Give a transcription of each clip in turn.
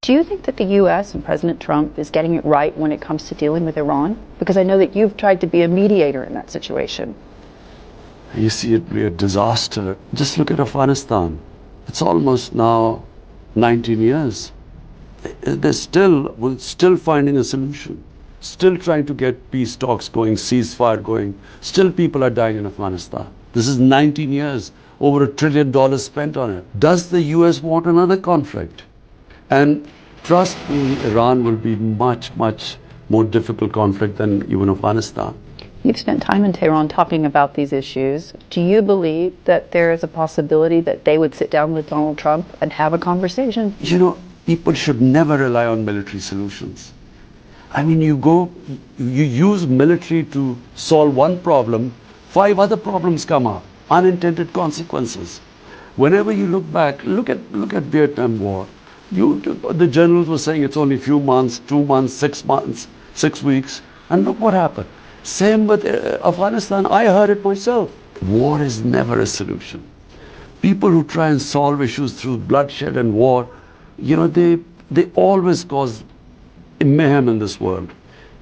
Do you think that the U.S. and President Trump is getting it right when it comes to dealing with Iran? Because I know that you've tried to be a mediator in that situation. You see it be a disaster. Just look at Afghanistan. It's almost now 19 years. We're still finding a solution. Still trying to get peace talks going, ceasefire going. Still people are dying in Afghanistan. This is 19 years, over $1 trillion spent on it. Does the US want another conflict? And trust me, Iran will be much, much more difficult conflict than even Afghanistan. You've spent time in Tehran talking about these issues. Do you believe that there is a possibility that they would sit down with Donald Trump and have a conversation? You know, people should never rely on military solutions. I mean, you use military to solve one problem, 5 other problems come up, unintended consequences. Whenever you look back, look at Vietnam War. The generals were saying it's only a few months, 2 months, 6 months, 6 weeks, and look what happened. Same with Afghanistan. I heard it myself. War is never a solution. People who try and solve issues through bloodshed and war, you know, they always cause mayhem in this world.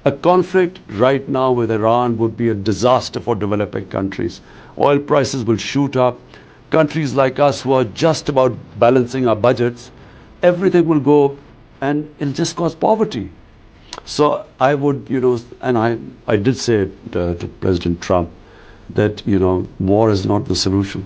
A conflict right now with Iran would be a disaster for developing countries. Oil prices will shoot up. Countries like us who are just about balancing our budgets, everything will go and it'll just cause poverty. So I would, and I did say it to President Trump that, war is not the solution.